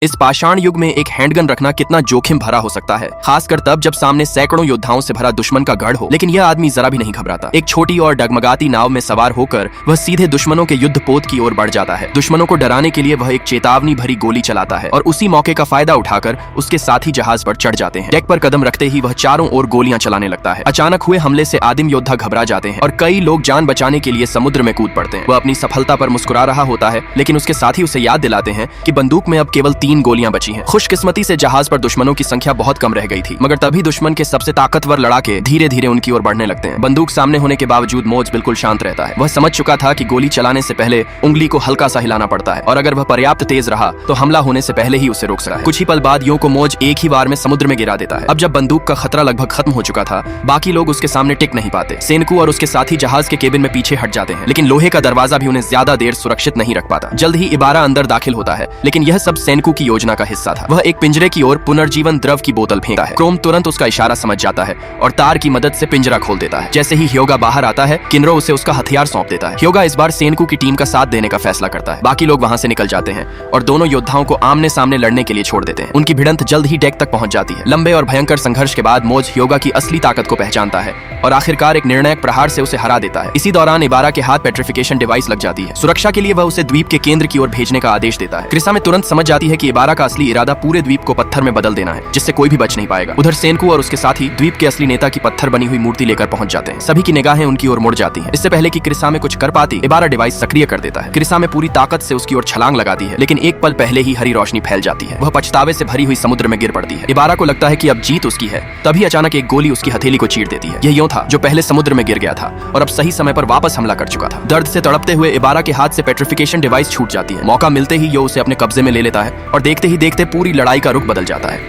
इस पाषाण युग में एक हैंडगन रखना कितना जोखिम भरा हो सकता है, खासकर तब जब सामने सैकड़ों योद्धाओं से भरा दुश्मन का गढ़ हो। लेकिन यह आदमी जरा भी नहीं घबराता। एक छोटी और डगमगाती नाव में सवार होकर वह सीधे दुश्मनों के युद्ध पोत की ओर बढ़ जाता है। दुश्मनों को डराने के लिए वह एक चेतावनी भरी गोली चलाता है और उसी मौके का फायदा उठाकर उसके साथी जहाज पर चढ़ जाते हैं। डेक पर कदम रखते ही वह चारों ओर गोलियां चलाने लगता है। अचानक हुए हमले से आदिम योद्धा घबरा जाते हैं और कई लोग जान बचाने के लिए समुद्र में कूद पड़ते हैं। वह अपनी सफलता पर मुस्कुरा रहा होता है, लेकिन उसके साथी उसे याद दिलाते हैं कि बंदूक में अब केवल 3 गोलियां बची हैं। खुशकिस्मती से जहाज पर दुश्मनों की संख्या बहुत कम रह गई थी, मगर तभी दुश्मन के सबसे ताकतवर लड़ाके धीरे धीरे उनकी ओर बढ़ने लगते हैं। बंदूक सामने होने के बावजूद मौज बिल्कुल शांत रहता है। वह समझ चुका था कि गोली चलाने से पहले उंगली को हल्का सा हिलाना पड़ता है और अगर वह पर्याप्त तेज रहा तो हमला होने से पहले ही उसे रोक सकता है। कुछ ही पल बाद यूं को मौज एक ही बार में समुद्र में गिरा देता है। अब जब बंदूक का खतरा लगभग खत्म हो चुका था, बाकी लोग उसके सामने टिक नहीं पाते। सेनकू और उसके साथी जहाज के केबिन में पीछे हट जाते हैं, लेकिन लोहे का दरवाजा भी उन्हें ज्यादा देर सुरक्षित नहीं रख पाता। जल्द ही इबारा अंदर दाखिल होता है, लेकिन यह सब सेनकू की योजना का हिस्सा था। वह एक पिंजरे की ओर पुनर्जीवन द्रव की बोतल फेंकता है। क्रोम तुरंत उसका इशारा समझ जाता है और तार की मदद से पिंजरा खोल देता है। जैसे ही ह्योगा बाहर आता है, किनरो उसे उसका हथियार सौंप देता है। ह्योगा इस बार सेनकू की टीम का साथ देने का फैसला करता है। बाकी लोग वहां से निकल जाते हैं और दोनों योद्धाओं को आमने सामने लड़ने के लिए छोड़ देते हैं। उनकी भिड़ंत जल्द ही डेक तक पहुंच जाती है। लंबे और भयंकर संघर्ष के बाद मौज ह्योगा की असली ताकत को पहचानता है और आखिरकार एक निर्णायक प्रहार से उसे हरा देता है। इसी दौरान इबारा के हाथ पेट्रिफिकेशन डिवाइस लग जाती है। सुरक्षा के लिए वह उसे द्वीप के केंद्र की ओर भेजने का आदेश देता है। क्रिसा में तुरंत समझ जाती है कि इबारा का असली इरादा पूरे द्वीप को पत्थर में बदल देना है, जिससे कोई भी बच नहीं पाएगा। उधर सेनकू और उसके साथी द्वीप के असली नेता की पत्थर बनी हुई मूर्ति लेकर पहुंच जाते हैं। सभी की निगाहें उनकी ओर मुड़ जाती हैं। इससे पहले कि क्रिसा में कुछ कर पाती, इबारा डिवाइस सक्रिय कर देता है। क्रिसा में पूरी ताकत से उसकी ओर छलांग लगाती है, लेकिन एक पल पहले ही हरी रोशनी फैल जाती है। वह पछतावे से भरी हुई समुद्र में गिर पड़ती है। इबारा को लगता है कि अब जीत उसकी है। तभी अचानक एक गोली उसकी हथेली को चीर देती है। यह यूं था जो पहले समुद्र में गिर गया था और अब सही समय पर वापस हमला कर चुका था। दर्द से तड़पते हुए इबारा के हाथ से पेट्रिफिकेशन डिवाइस छूट जाती है। मौका मिलते ही यो उसे अपने कब्जे में ले लेता है और देखते ही देखते पूरी लड़ाई का रुख बदल जाता है।